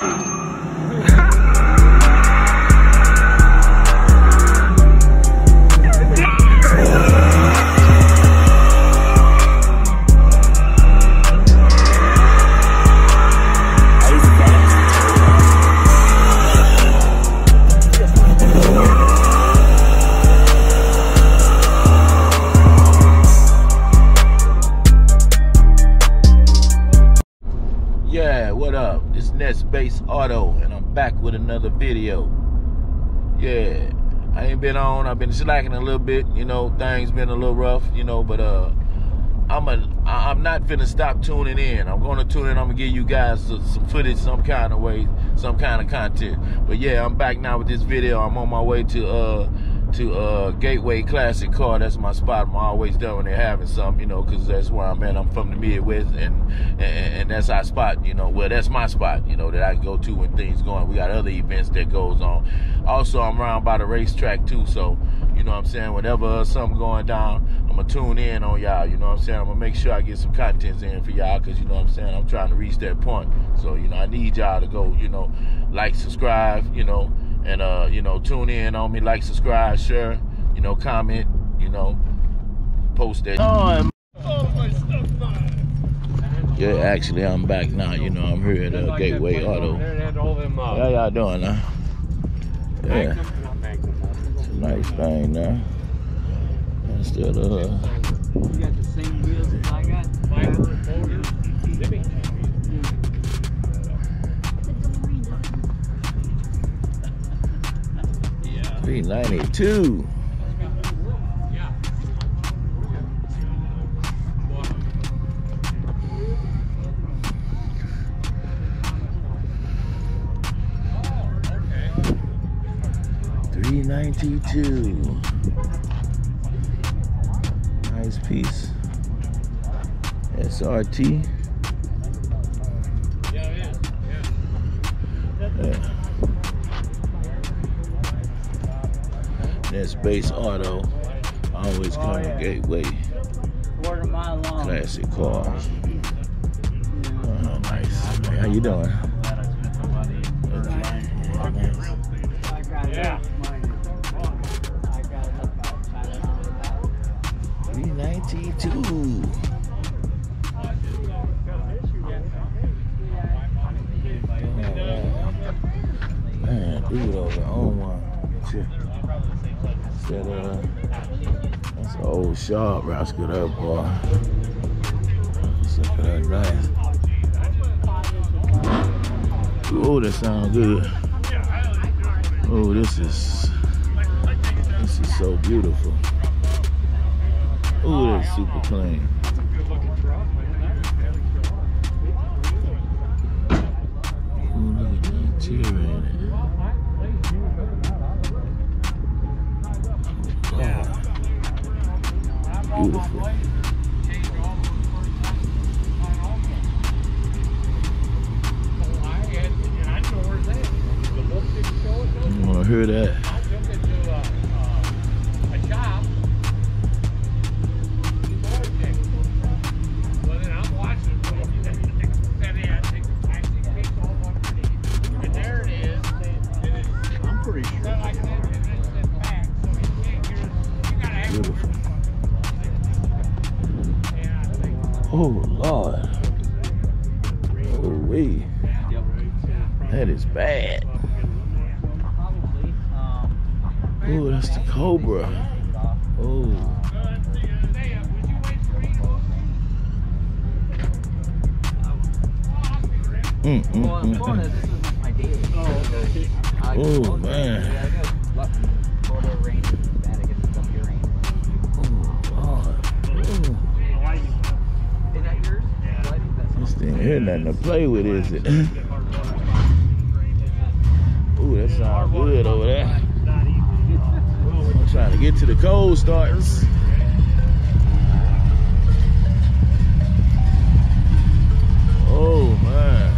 Yeah, what up? It's Ness Bass Auto, and I'm back with another video. Yeah, I ain't been on. I've been slacking a little bit. You know, things been a little rough. You know, but I'm not finna stop tuning in. I'm gonna tune in. I'm gonna give you guys some footage, some kind of way, some kind of content. But yeah, I'm back now with this video. I'm on my way to Gateway Classic Car. That's my spot. I'm always done when they're having something, you know, because that's where I'm at. I'm from the Midwest, and that's our spot, you know. Well, that's my spot, you know, that I can go to when things going. We got other events that goes on. Also, I'm around by the racetrack too, so you know what I'm saying. Whenever something going down, I'm gonna tune in on y'all. You know what I'm saying. I'm gonna make sure I get some contents in for y'all, because you know what I'm saying. I'm trying to reach that point. So you know, I need y'all to go, you know, like, subscribe, you know. And, you know, tune in on me, like, subscribe, share, you know, comment, you know, post that. Yeah, actually, I'm back now. You know, I'm here at Gateway Auto. How y'all doing now? Yeah. It's a nice thing now. Instead of... You got the same wheels as I got? 392. $392. Nice piece. SRT. Yeah. Ness Bass Auto, always come to Gateway. Classic cars. Oh, nice. Hey, how you doing? Yeah. 392. Man, dude over on one. That's an old sharp rascal there, boy. Look at that, nice. Oh, that sounds good. Oh, this is so beautiful. Oh, that's super clean. Oh, look at that interior in it. Beautiful. You want to hear that? I'm pretty sure. Beautiful. Oh, Lord. Oh, wait. That is bad. Oh, that's the Cobra. Oh. Oh, man. This thing here nothing to play with, is it? Ooh, that sounds good over there. I'm trying to get to the cold starters. Oh, man.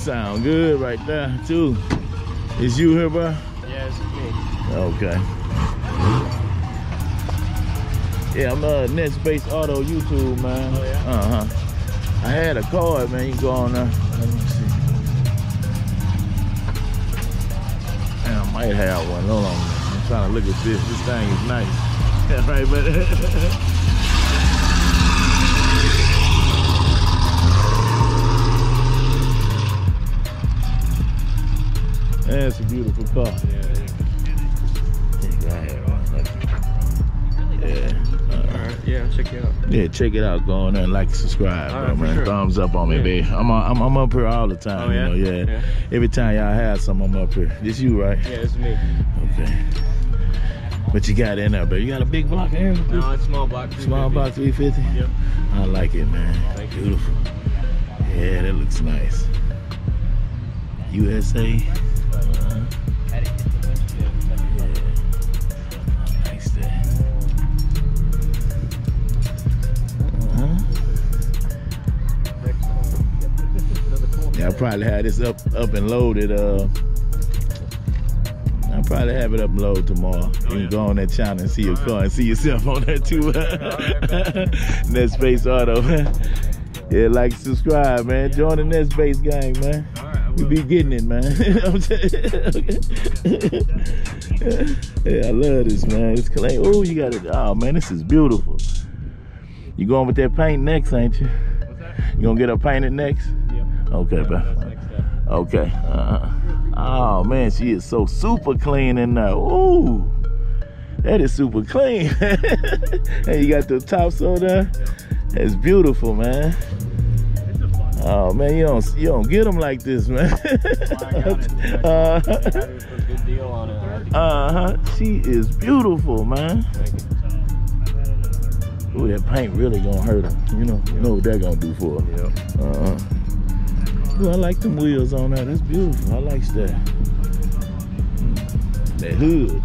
sound good right there too. Is you here, bro? Yeah, it's me. Okay. Yeah, I'm Ness Bass Auto YouTube, man. Oh yeah. I had a card, man. You can go on there. Let me see. Man, I might have one. Hold on. I'm trying to look at this. This thing is nice. Right, but that's a beautiful car. Yeah. Yeah, check it out. Yeah, check it out. Go on there and like and subscribe, bro, man. Sure. Thumbs up on me, babe. I'm up here all the time. Oh, yeah? You know, yeah. Every time y'all have something, I'm up here. This you, right? Yeah, it's me. Okay. What you got in there, babe? You got a big block in here? No, it's small block. Small block 350? Yep. I like it, man. Thank you. Beautiful. Yeah, that looks nice. USA. I probably have this up and loaded. I'll probably have it up and loaded tomorrow. You can go on that channel and see your car and see yourself on that too. Ness Bass Auto. Yeah, like, subscribe, man. Join the Ness Bass gang, man. We be getting it, man. Yeah, I love this, man. It's clean. Oh, you got it. Oh, man, this is beautiful. You going with that paint next, ain't you? What's that? You gonna get her painted next? Yep. Okay, bro. Okay. Oh man, she is so super clean in there. Ooh, that is super clean. And you got the tops on there. That's beautiful, man. Oh man, you don't get them like this, man. She is beautiful, man. Ooh, that paint really gonna hurt her. You know what that gonna do for her. Ooh, I like them wheels on that. That's beautiful. I like that. That hood.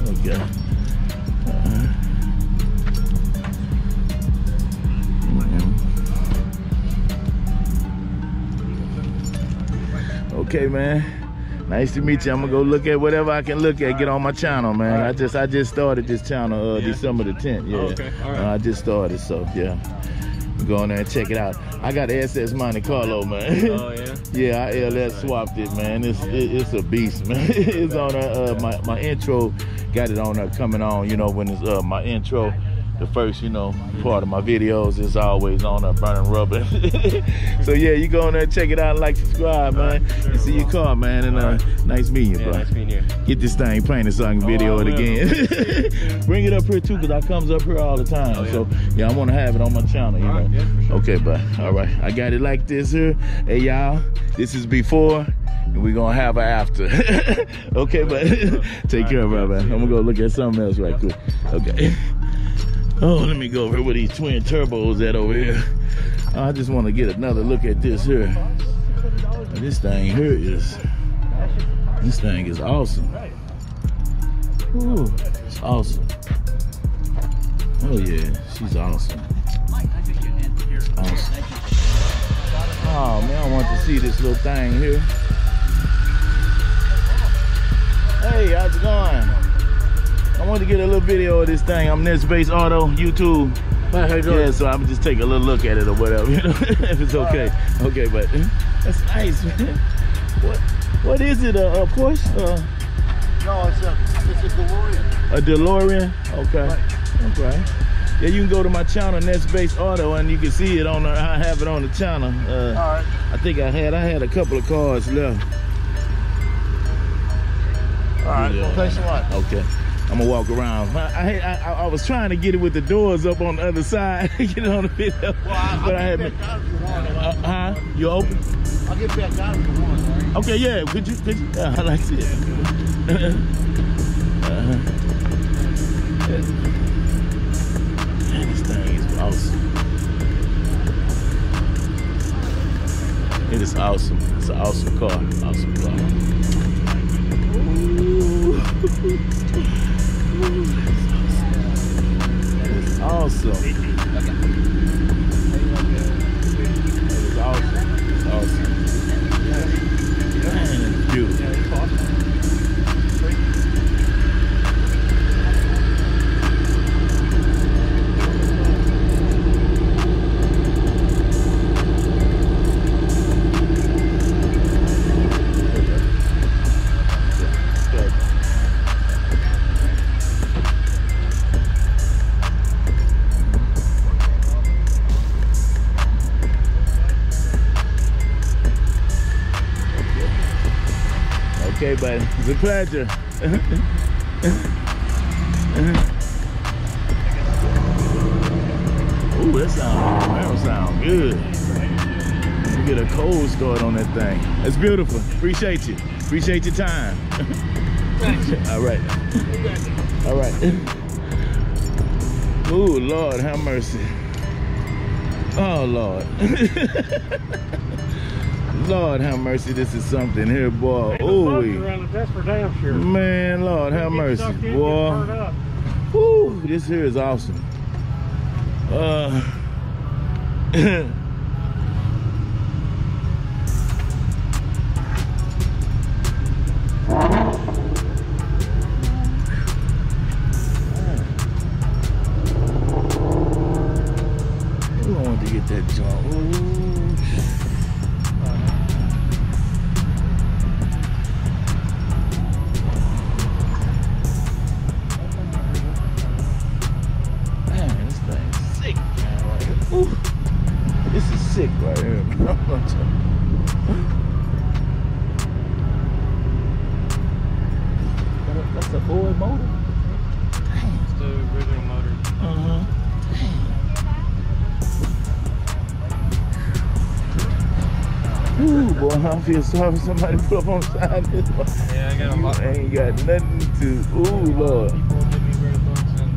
Okay. Okay, man. Nice to meet you. I'm gonna go look at whatever I can look at. Get on my channel, man. I just started this channel December the 10th. Yeah. Oh, okay. All right. I just started, so yeah. Go on there and check it out. I got the SS Monte Carlo, man. Oh yeah. Yeah, I LS swapped it, man. It's a beast, man. It's on my intro. Got it on there coming on. You know, when it's my intro. The first, part of my videos is always on a burning rubber. So yeah, you go on there and check it out and like, subscribe, man. Sure, And see your car, man. And nice meeting you, bro. Nice meeting you. Get this thing painted so I can video it again. Bring it up here too, cause I comes up here all the time. Yeah. So yeah, I want to have it on my channel, you know. Yeah, for sure. Okay, bud. All right, I got it like this here. Hey y'all, this is before. And we're gonna have an after. Okay, but take care, bro, man. I'm gonna go look at something else right quick. Okay. Oh, let me go over here where these twin turbos at over here. I just want to get another look at this here. This thing here is awesome. Ooh, it's awesome. Oh yeah, she's awesome. Awesome. Oh man, I want to see this little thing here. Hey, how's it going? I want to get a little video of this thing. I'm Ness Bass Auto YouTube. Hi, how you doing? Yeah, so I'm just take a little look at it or whatever, if it's okay. Okay, but that's nice, man. What is it? A Porsche? No, it's a DeLorean. A DeLorean? Okay. Right. Okay. Yeah, you can go to my channel, Ness Bass Auto, and you can see it on the. I have it on the channel. All right. I think I had a couple of cars left. All right. Yeah. Well, thanks a lot. Okay. I'm gonna walk around. I was trying to get it with the doors up on the other side, get it on the video. Well, I'll but I get haven't. back out if you want. Huh? You open? I'll get back out if you want. All right? Okay, yeah. Could you? Yeah, I like it. Man, this thing is awesome. It is awesome. It's an awesome car. Awesome car. It's awesome. That is awesome. It's awesome. Okay, buddy. It's a pleasure. Ooh, that sound good. Let me get a cold start on that thing. That's beautiful. Appreciate you. Appreciate your time. All right. All right. Ooh, Lord, have mercy. Oh, Lord. Lord, have mercy. This is something here, boy. Ooh, that's for damn sure. man, Lord, have mercy, boy. Ooh, this here is awesome. We wanted to get that jump. Ooh. Ooh, this is sick right here. That's an old motor? Damn. It's the original motor. Uh-huh. Damn. Ooh, boy, I feel sorry for somebody pull up on the side of this one. Yeah, I got a lot. Ain't got nothing to. Ooh, Lord. People give me weird looks, and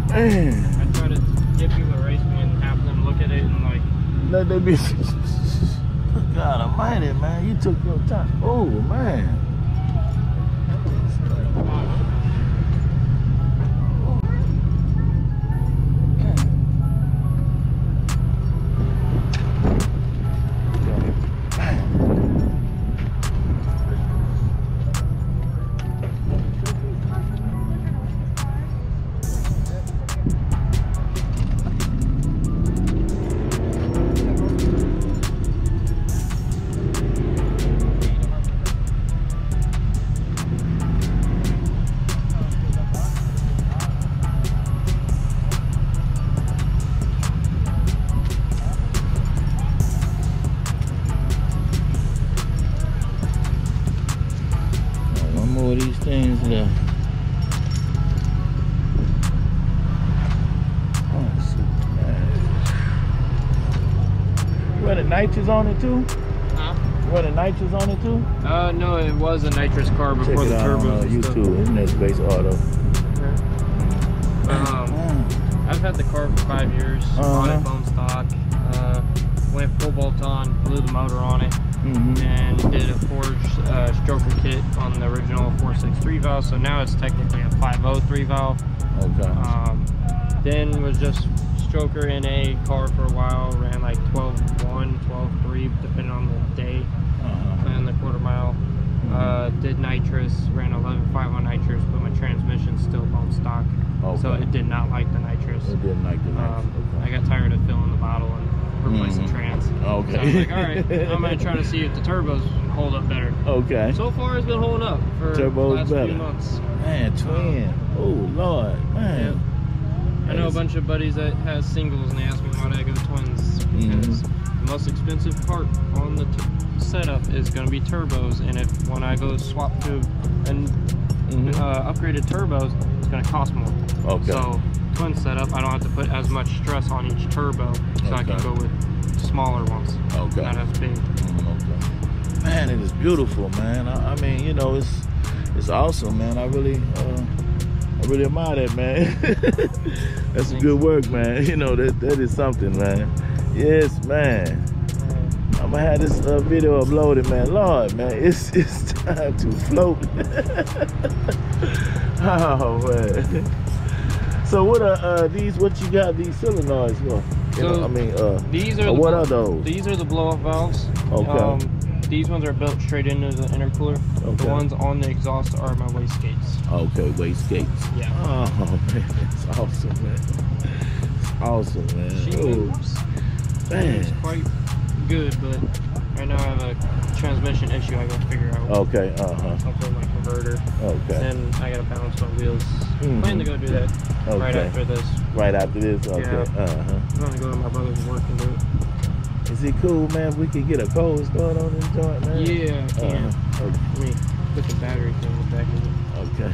Man. I try to get people to race me and have them look at it and like. Let that be. God almighty, man. You took your time. Oh, man. These things left. Oh, shit, man. Running nitrous on it too? Huh? Running nitrous on it too? No, it was a nitrous car before Check it the out turbo. on YouTube. It's Ness Bass Auto. I've had the car for 5 years. Bought it bone stock. Went full bolt on, blew the motor on it. And did a forged stroker kit on the original 4.63 valve, so now it's technically a 5.03 valve. Okay. Then was just stroker in a car for a while, ran like 12.1, 12.3, depending on the day, and the quarter mile. Did nitrous, ran 11.5 on nitrous, but my transmission's still bone stock, so it did not like the nitrous. It didn't like the nitrous. I got tired of filling the bottle and replacing trans. Okay. So I was like, all right, I'm gonna try to see if the turbos hold up better. Okay. So far, it's been holding up for the last few months. Man, twin. Oh Lord, man. Yeah. I know a bunch of buddies that has singles, and they ask me why do I go twins, because the most expensive part on the setup is going to be turbos, and if when I go swap to an upgraded turbos, it's going to cost more. Okay. So twin setup, I don't have to put as much stress on each turbo, so I can go with smaller ones. Okay. Not as big. Okay. Man, it is beautiful, man. I mean, you know, it's awesome, man. I really admire that, man. That's some good work, man. You know, that is something, man. Yes, man. I'm gonna have this video uploaded, man. Lord, man, it's time to float. Oh man. So what are these? What you got these solenoids for? So I mean, these are what are those? These are the blow-off valves. Okay. These ones are built straight into the intercooler. Okay. The ones on the exhaust are my wastegates. Okay, wastegates. Yeah. Oh man, it's awesome, man. It's awesome, man. She moves. Man. It's quite good, but right now I have a transmission issue I gotta figure out. Okay, I'll put my converter. Okay. Then I gotta balance my wheels. Plan to go do that right after this. Right after this? Okay. Yeah. I'm gonna go to my brother's work and do it. Is it cool, man, if we can get a cold start on this joint, man? Yeah, I can. I mean, put the battery thing back in it. Okay.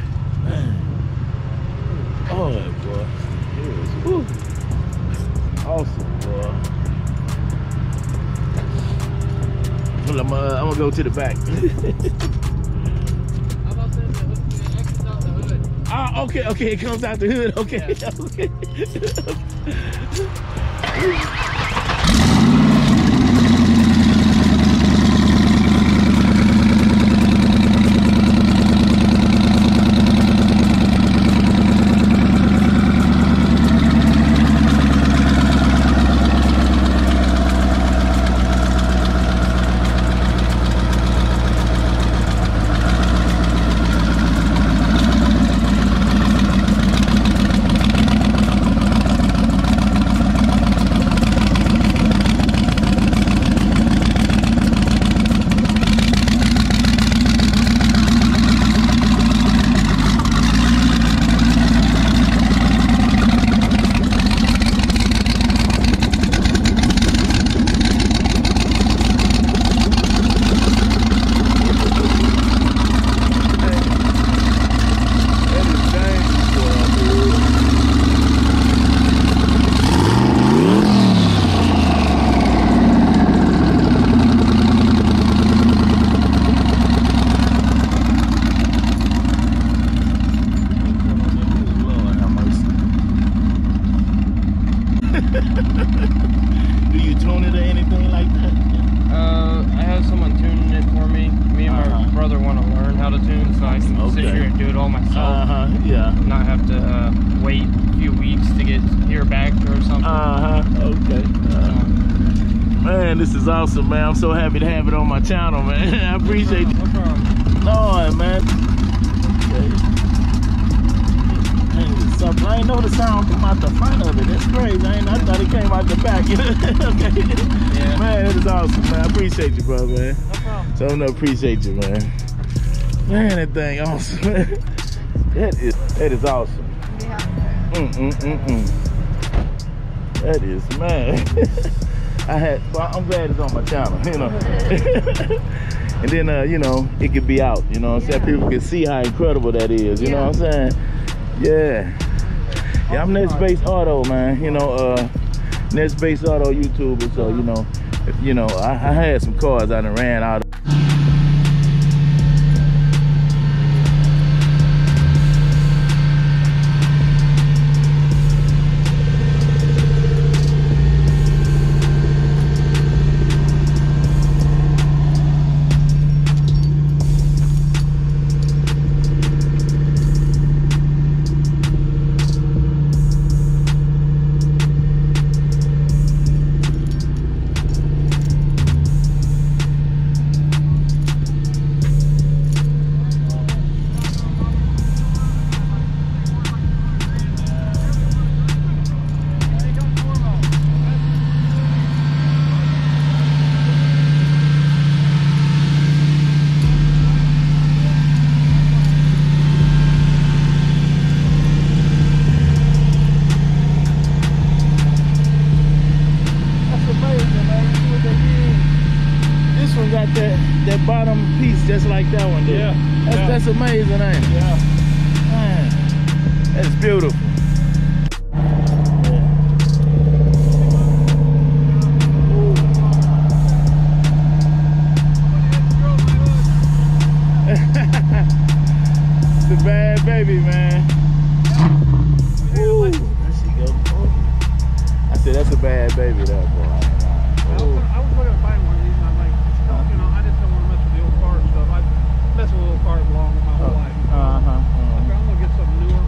Oh, boy. Woo. Awesome, boy. Well, I'm gonna go to the back. How about this? The exits out the hood. Ah, okay, okay. It comes out the hood. Okay, Yeah. okay. Do you tune it or anything like that? I have someone tuning it for me. Me and my brother want to learn how to tune, so I can sit here and do it all myself. Yeah. Not have to wait a few weeks to hear back or something. Okay. Man, this is awesome, man. I'm so happy to have it on my channel, man. I appreciate it. No problem. Lord, man. Okay. I ain't know the sound come out the front of it. That's crazy. I thought it came out the back. Okay. Yeah. Man, it is awesome, man. I appreciate you, bro, man. No problem. So I appreciate you, man. Man, that thing awesome. That is awesome. That is, man. I'm glad it's on my channel, you know. And then, you know, it could be out, you know what I'm saying? People can see how incredible that is, you know what I'm saying? Yeah. Yeah, I'm Ness Bass Auto, man. You know, Ness Bass Auto YouTuber. So, you know, I had some cars I done ran out of. That bottom piece just like that one did. Yeah. That's amazing, ain't it? Yeah. Man, that's beautiful. It's a bad baby, man. Woo. There she go. I said that's a bad baby, that boy. I was looking at buying one of these, and I'm like, you know, I just don't want to mess with the old car stuff. I messed with old cars along my whole life. I'm gonna get something newer,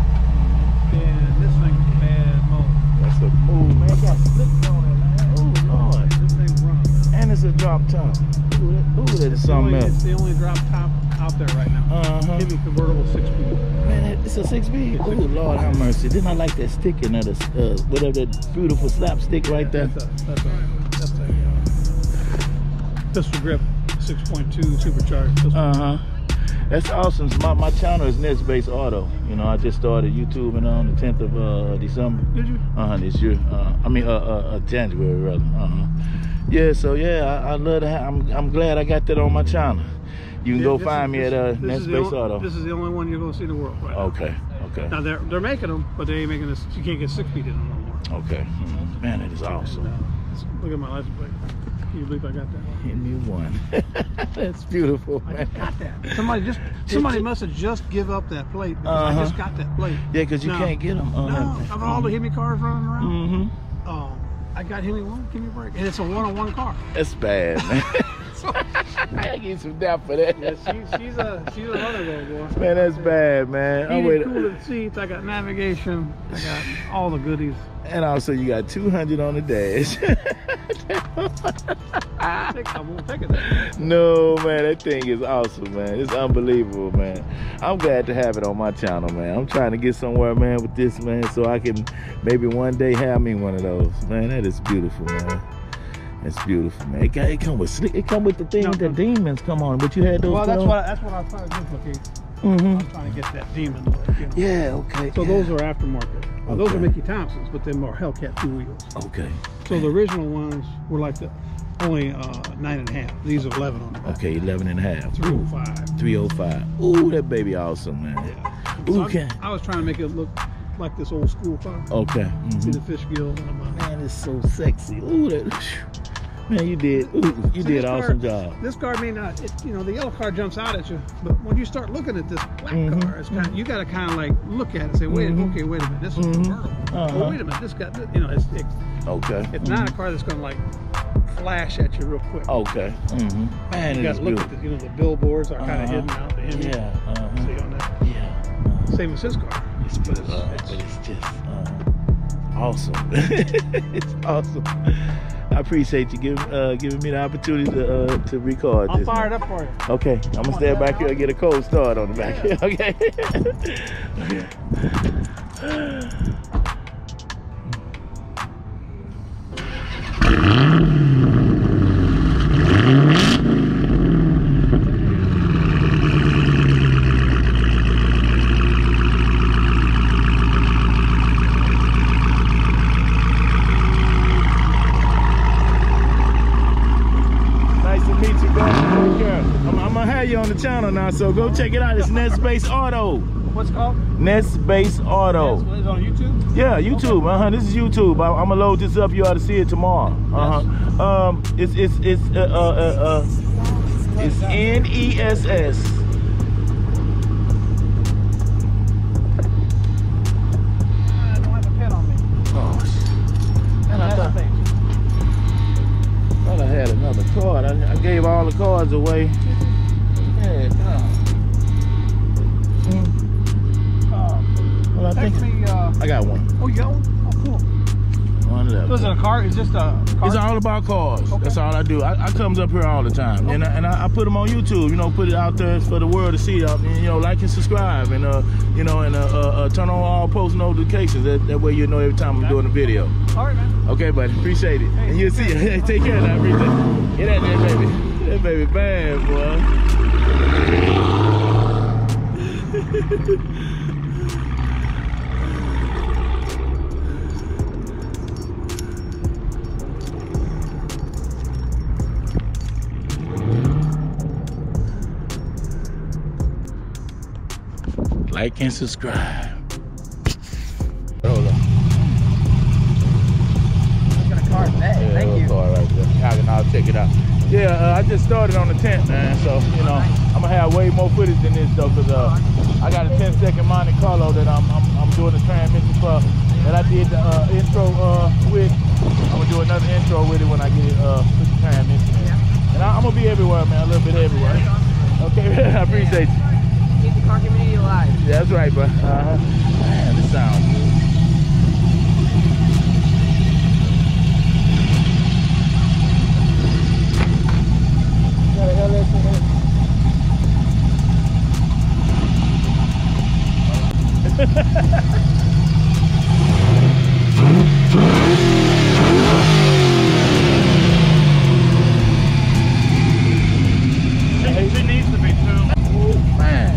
and this thing's bad mode. That's a move, man. It got slipped on it, man. Oh Lord. This thing runs. And it's a drop top. Ooh, that is something else. It's the only drop top out there right now. Maybe convertible 6-speed. Man, it's a 6-speed. Oh Lord, have mercy. Didn't I like that sticking of the whatever that beautiful slap stick right there? That's a pistol grip 6.2 supercharged pistol. That's awesome. My channel is Ness Bass Auto. You know, I just started YouTubing on the 10th of December. Did you? This year. January rather. Yeah, so yeah, I love that. I'm glad I got that on my channel. You can go find me at Ness Bass Auto. This is the only one you're going to see in the world right now. Okay, okay. Now they're making them, but they ain't making this. You can't get 6 feet in them no more. Okay. Man, that is awesome. And, look at my license plate. Can you believe I got that? Hit me one. That's beautiful, man. I got that. Somebody must have just give up that plate because I just got that plate. Yeah, because you can't get them. No, of all the Hemi cars running around. Mm-hmm. I got Hemi one. Give me a break. And it's a one-on-one car. That's bad, man. I get some doubt for that. Yeah, she's a runner though, boy. Man, that's bad, man. Heated, cooling seats. I got navigation. I got all the goodies. And also, you got 200 on the dash. I won't take it that. No, man, that thing is awesome, man. It's unbelievable, man. I'm glad to have it on my channel, man. I'm trying to get somewhere, man, with this, man, so I can maybe one day have me one of those. Man, that is beautiful, man. It's beautiful, man. It come with the thing the demons come on. But you had those. Well, that's what I was trying to duplicate. I'm trying to get that demon look. You know? Yeah, okay. So those are aftermarket. Those are Mickey Thompson's, but they're more Hellcat 2 wheels. Okay. So the original ones were like only 9.5. These are 11 on the back. Okay, 11 and a half. 305. 305. Ooh, that baby awesome, man. Yeah. Ooh, so I was trying to make it look like this old school car. Okay. See the fish gills on the bottom. Man, it's so sexy. Ooh, man, you did an awesome job. This car may not, the yellow car jumps out at you, but when you start looking at this black car, it's kind of, you got to kind of like look at it and say, wait a minute, this is convertible. Oh, wait a minute, this got, okay. It's not a car that's going to like flash at you real quick. Okay. Man, you got to look at the billboards are kind of hidden out. The See on that. Yeah. Same as his car. It's just awesome. It's awesome. I appreciate you giving me the opportunity to record this. I'll fire it up for you. Okay, I'm gonna stand back here and get a cold start on the back here. Okay. On the channel now, so go check it out. It's Ness Bass Auto. What's it called? Ness Bass Auto. It's on YouTube? Yeah, YouTube. This is YouTube. I'm gonna load this up. You ought to see it tomorrow. It's NESS. I don't have a pen on me. Oh, and I thought I had another card. I gave all the cards away. Yeah, well, I think I got one. Oh, you got one? Oh, cool. One left. So is it a car? It's just a car? It's all about cars. Okay. That's all I do. I comes up here all the time, and I put them on YouTube. Put it out there for the world to see. Like and subscribe, and turn on all post notifications. That way you know every time I'm doing a video. All right, man. Okay, buddy. Appreciate it. Hey, and you'll see. Take care of that. Appreciate it. Get out there, baby. That baby bad, boy. Like and subscribe. Hold on. I got a car today. Yeah, Thank you. Car right there. I'll check it out. Yeah, I just started on the tent, man. So I'm gonna have way more footage than this though, cause I got a 10-second Monte Carlo that I'm doing the transmission for that I did the intro with. I'm gonna do another intro with it when I get it put the transmission in. And I'm gonna be everywhere, man. A little bit everywhere. Okay, I appreciate you. Keep the car community alive. Yeah, that's right, bro. Man, this sounds good. It needs to be too. Oh, man.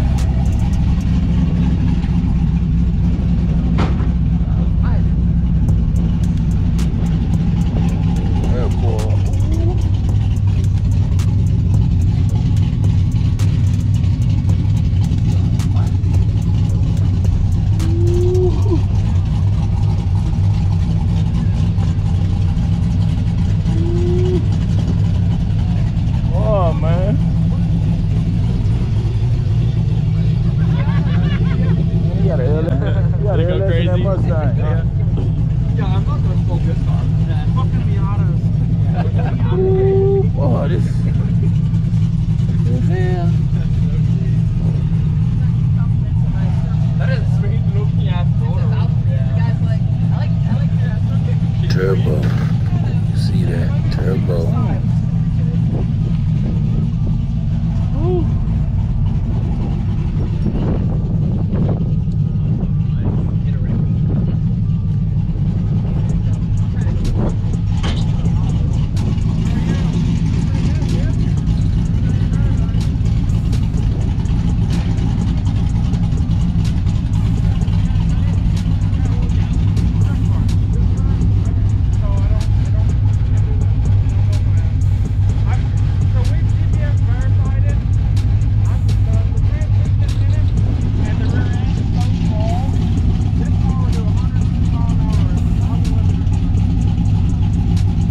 crazy. That Mustang, huh? Yeah, I'm not gonna smoke this car. Yeah, fucking Miatas. Ooh, boy, this. The hell? That is sweet looking ass motor. Turbo. See that? Turbo. Ooh.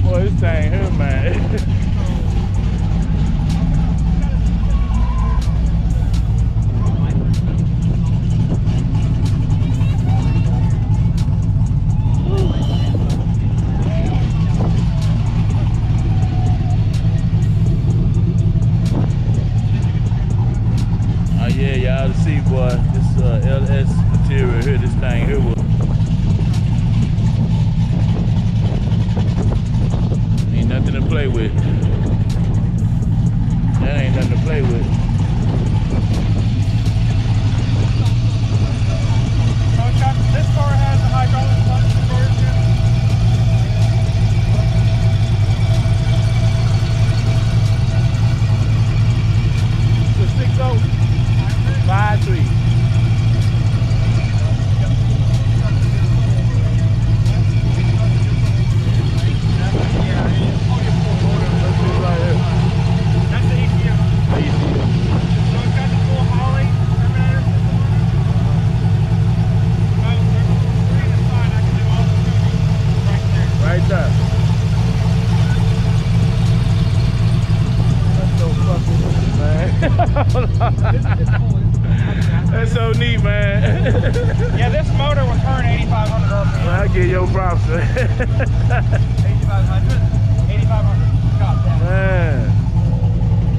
Boy, this thing here, man. Oh yeah, y'all to see, boy, this LS material here, this thing here was ain't nothing to play with. That ain't nothing to play with. This car has a hydraulic clutch conversion. The 6.0 5.3. That's the ECM. So it's got the full Holly terminator system on it. Well, there's a screen inside. I can do all the tuning right there. Right there. That's so fucking neat, man. That's so neat, man. Yeah, this motor was turning 8,500 RPM. Well, I give your props, man. 8,500. 8,500. God damn. Man.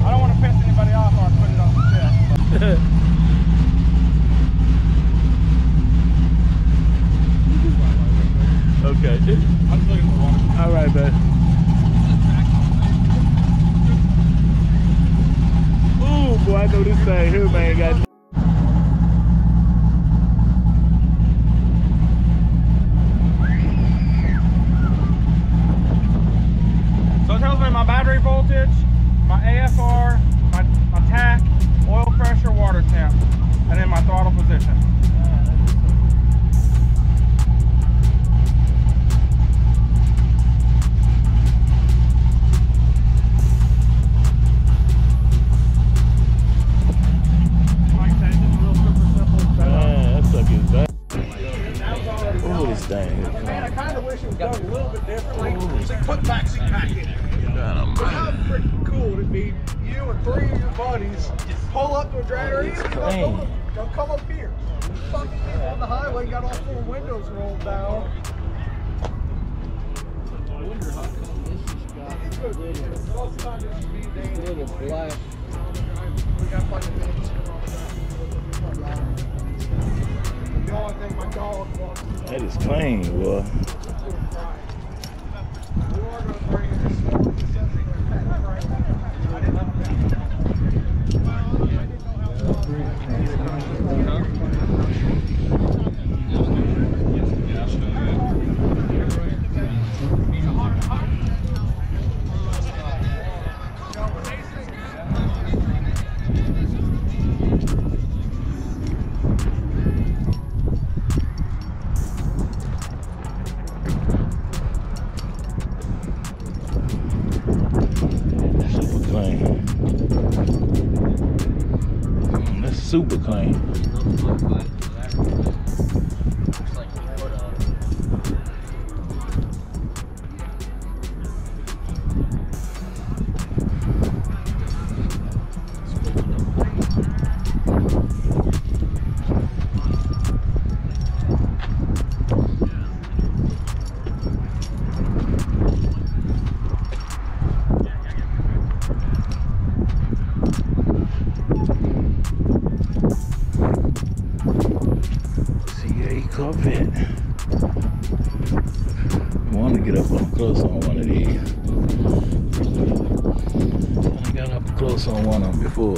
I don't want to piss anybody off or I put it on the chest. Okay. I'm just looking for water. All right, man. Ooh, boy, I know this thing here, man. Got. So it tells me my battery voltage, my AFR, my tach, oil pressure, water temp, and then my throttle position. Like I said, it's just a real super simple setup. Man, that sucker's bad. Ooh, this thing here. Man, I kind of wish it was done a little bit differently. Say, put backseat pack in it. How freaking cool would it be? You and 3 of your buddies pull up to a drag race. Don't come up here. Fucking people on the highway got all 4 windows rolled down. I wonder how come this has got little black. We got fucking things. The only thing my dog wants. That is clean, boy. We are going to bring this forward. Super clean. Corvette. I want to get up close on one of these. I got up close on one of them before.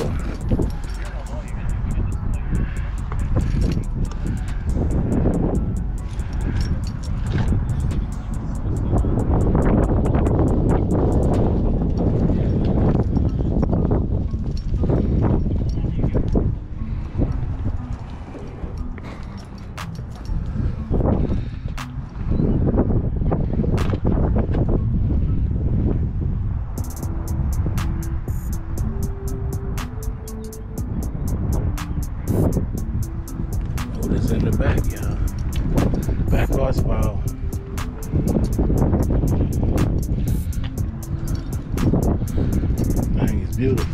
It's in the back, y'all. Back horsepower. Dang, it's beautiful.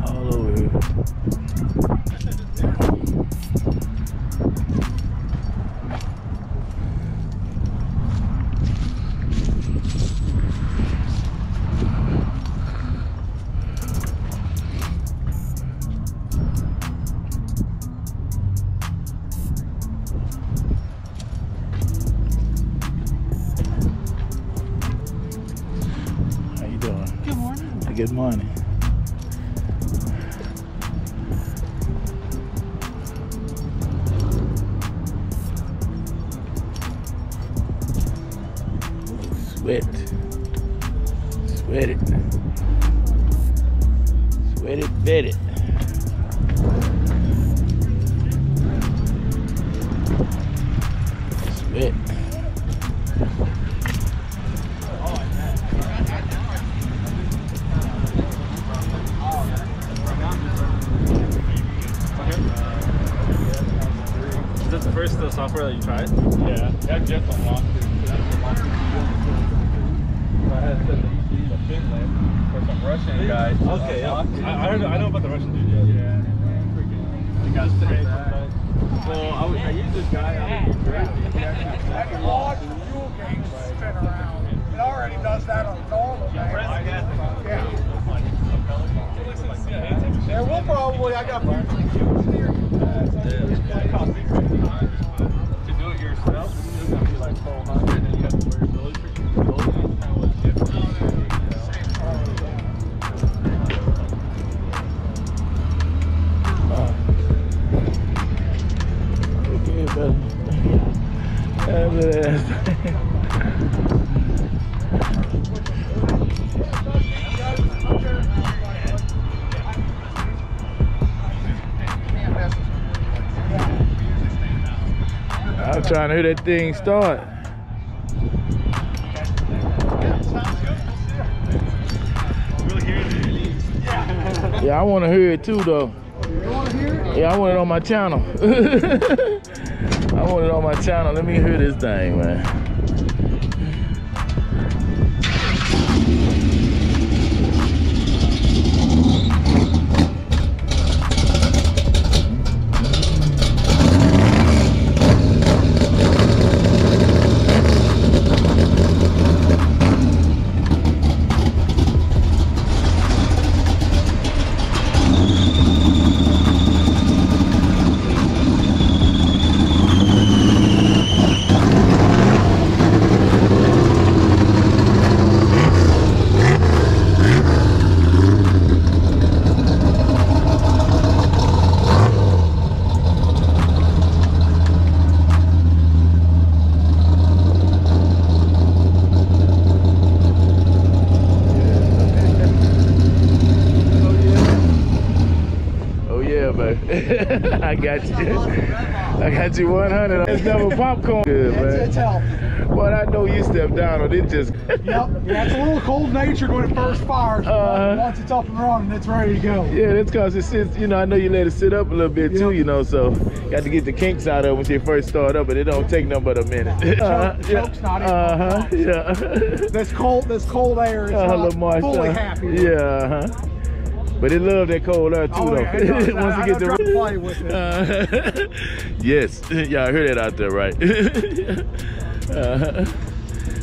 All over here. How you doing? Good morning. Good morning. Sweat. Sweat it. Sweat it, vet it. Sweat. Is this the first software that you tried? Yeah, that just unlocked it. I had to send the ECU to Finland for some Russian guys. Okay, yeah. I know about the Russian dude, yeah. Freaking, they got straight. Well, I used this guy out of New Jersey. That can watch the fuel gauge spin around. It already does that on all of them. Yeah. There will probably, I got to do it yourself, it's going to be like 400, and you have to wear really freaking clothes. Okay, I'm trying to hear that thing start. Yeah, I want to hear it too, though. Yeah, I want it on my channel. I want it on my channel. Let me hear this thing, man. got you. I got you 100. That's double popcorn. Good, man. It's healthy. But I know you stepped down on it just. Yep. Yeah, it's a little cold natured when it first fires. But once it's up and running, it's ready to go. Yeah, that's because it sits, you know, I know you let it sit up a little bit too, you know, so got to get the kinks out of it when you first start up, but it don't take nothing but a minute. Choke's not even yeah. This cold air is not fully happy. Yeah, But it love that cold air too, though. Yeah, Once you get to play with it. yes, y'all heard that out there, right?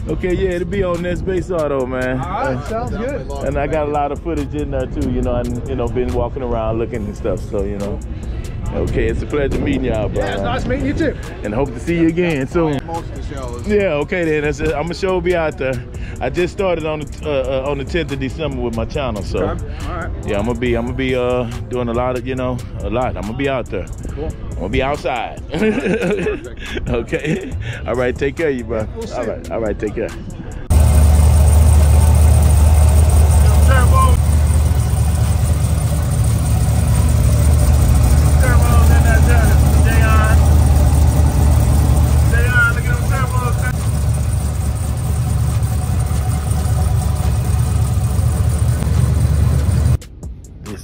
Okay, yeah, it'll be on Ness Bass Auto, man. All right, sounds good. And I got a lot of footage in there too, you know, and been walking around looking and stuff, so you know. Okay, it's a pleasure meeting y'all, bro. Yeah, it's nice meeting you too. And hope to see you again soon. Most of the shows. Yeah, okay then. I'm gonna sure be out there. I just started on the 10th of December with my channel, so All right. yeah, I'm gonna be doing a lot of, you know, a lot. I'm gonna be out there. Cool. I'm gonna be outside. Okay. All right, take care, you bro. We'll see. All right, take care.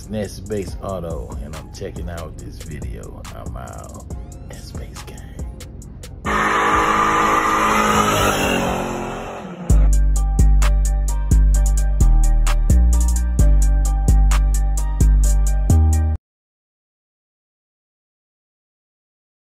Ness Bass Auto, and I'm checking out this video. I'm out.